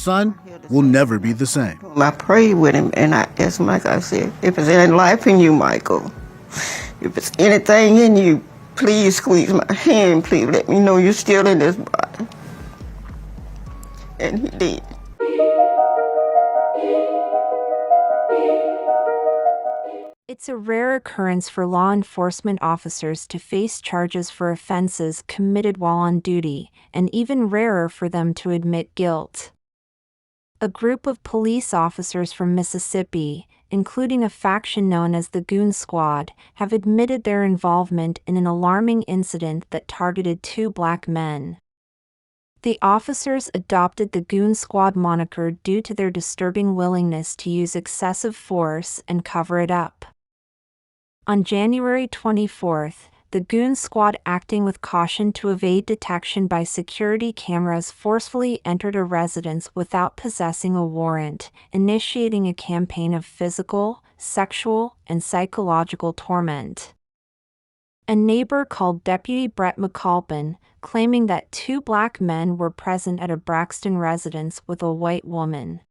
son will never be the same. I prayed with him and I asked Michael, I said, if there's any life in you, Michael, if it's anything in you, please squeeze my hand, please let me know you're still in this body. And he did. It's a rare occurrence for law enforcement officers to face charges for offenses committed while on duty, and even rarer for them to admit guilt. A group of police officers from Mississippi, including a faction known as the Goon Squad, have admitted their involvement in an alarming incident that targeted 2 black men. The officers adopted the Goon Squad moniker due to their disturbing willingness to use excessive force and cover it up. On January 24th, the Goon Squad, acting with caution to evade detection by security cameras, forcefully entered a residence without possessing a warrant, initiating a campaign of physical, sexual, and psychological torment. A neighbor called Deputy Brett McAlpin, claiming that 2 black men were present at a Braxton residence with a white woman.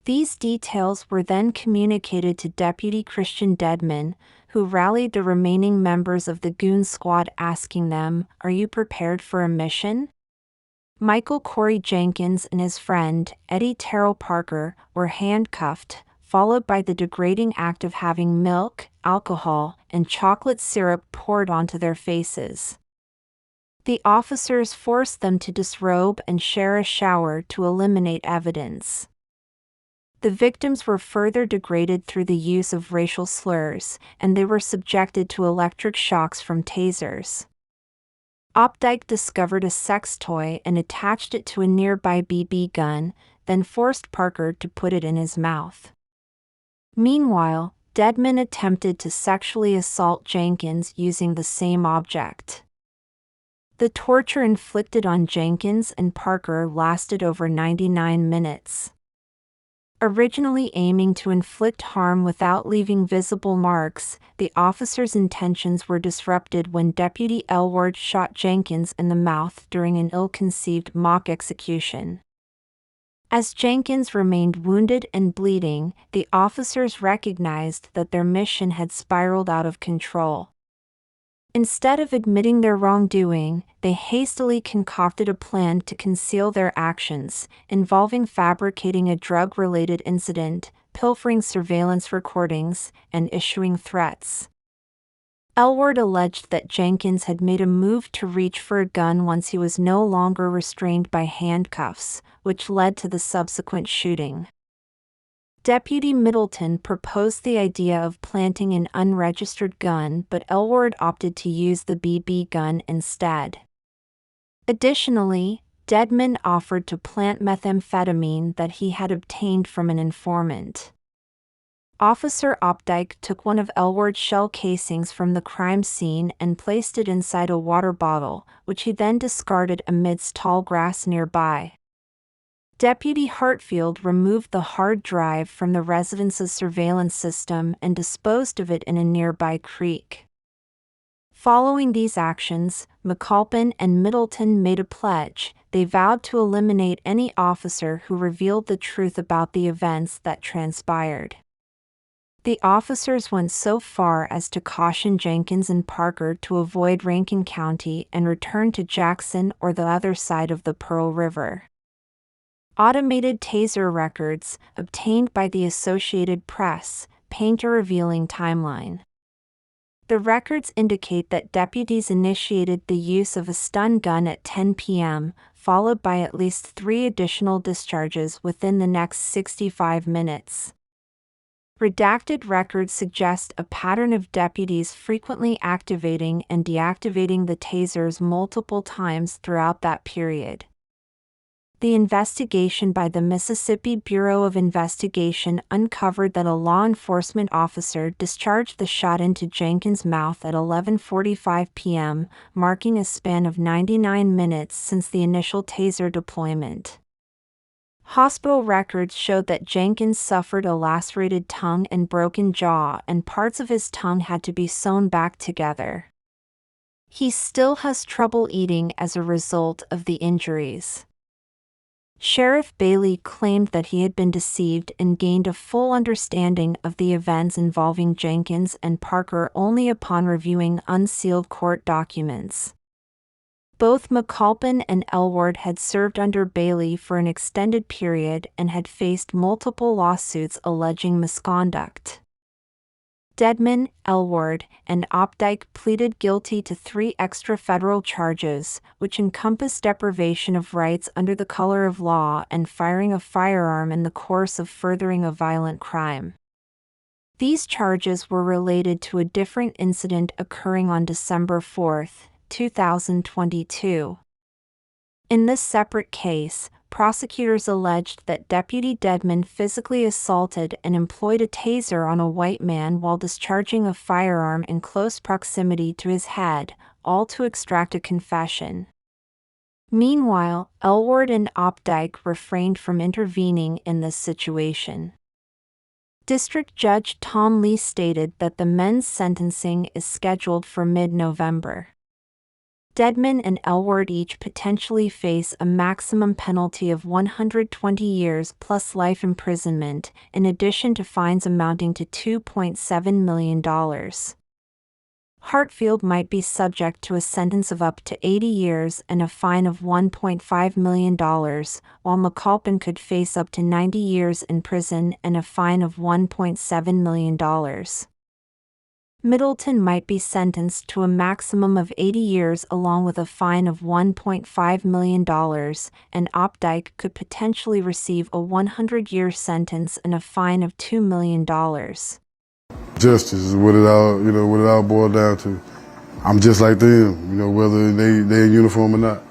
These details were then communicated to Deputy Christian Dedman, who rallied the remaining members of the Goon Squad, asking them, "Are you prepared for a mission?" Michael Corey Jenkins and his friend, Eddie Terrell Parker, were handcuffed, followed by the degrading act of having milk, alcohol, and chocolate syrup poured onto their faces. The officers forced them to disrobe and share a shower to eliminate evidence. The victims were further degraded through the use of racial slurs, and they were subjected to electric shocks from tasers. Opdyke discovered a sex toy and attached it to a nearby BB gun, then forced Parker to put it in his mouth. Meanwhile, Dedman attempted to sexually assault Jenkins using the same object. The torture inflicted on Jenkins and Parker lasted over 99 minutes. Originally aiming to inflict harm without leaving visible marks, the officers' intentions were disrupted when Deputy Elward shot Jenkins in the mouth during an ill-conceived mock execution. As Jenkins remained wounded and bleeding, the officers recognized that their mission had spiraled out of control. Instead of admitting their wrongdoing, they hastily concocted a plan to conceal their actions, involving fabricating a drug-related incident, pilfering surveillance recordings, and issuing threats. Elward alleged that Jenkins had made a move to reach for a gun once he was no longer restrained by handcuffs, which led to the subsequent shooting. Deputy Middleton proposed the idea of planting an unregistered gun, but Elward opted to use the BB gun instead. Additionally, Dedman offered to plant methamphetamine that he had obtained from an informant. Officer Opdyke took one of Elward's shell casings from the crime scene and placed it inside a water bottle, which he then discarded amidst tall grass nearby. Deputy Hartfield removed the hard drive from the residence's surveillance system and disposed of it in a nearby creek. Following these actions, McAlpin and Middleton made a pledge. They vowed to eliminate any officer who revealed the truth about the events that transpired. The officers went so far as to caution Jenkins and Parker to avoid Rankin County and return to Jackson or the other side of the Pearl River. Automated taser records, obtained by the Associated Press, paint a revealing timeline. The records indicate that deputies initiated the use of a stun gun at 10 p.m., followed by at least 3 additional discharges within the next 65 minutes. Redacted records suggest a pattern of deputies frequently activating and deactivating the tasers multiple times throughout that period. The investigation by the Mississippi Bureau of Investigation uncovered that a law enforcement officer discharged the shot into Jenkins' mouth at 11:45 p.m., marking a span of 99 minutes since the initial taser deployment. Hospital records showed that Jenkins suffered a lacerated tongue and broken jaw, and parts of his tongue had to be sewn back together. He still has trouble eating as a result of the injuries. Sheriff Bailey claimed that he had been deceived and gained a full understanding of the events involving Jenkins and Parker only upon reviewing unsealed court documents. Both McAlpin and Elward had served under Bailey for an extended period and had faced multiple lawsuits alleging misconduct. Dedman, Elward, and Opdyke pleaded guilty to 3 extra federal charges, which encompassed deprivation of rights under the color of law and firing a firearm in the course of furthering a violent crime. These charges were related to a different incident occurring on December 4, 2022. In this separate case, prosecutors alleged that Deputy Dedman physically assaulted and employed a taser on a white man while discharging a firearm in close proximity to his head, all to extract a confession. Meanwhile, Elward and Opdyke refrained from intervening in this situation. District Judge Tom Lee stated that the men's sentencing is scheduled for mid-November. Dedman and Elward each potentially face a maximum penalty of 120 years plus life imprisonment, in addition to fines amounting to $2.7 million. Hartfield might be subject to a sentence of up to 80 years and a fine of $1.5 million, while McAlpin could face up to 90 years in prison and a fine of $1.7 million. Middleton might be sentenced to a maximum of 80 years along with a fine of $1.5 million, and Opdyke could potentially receive a 100-year sentence and a fine of $2 million. Justice is what it all, what it all boiled down to. I'm just like them, whether they in uniform or not.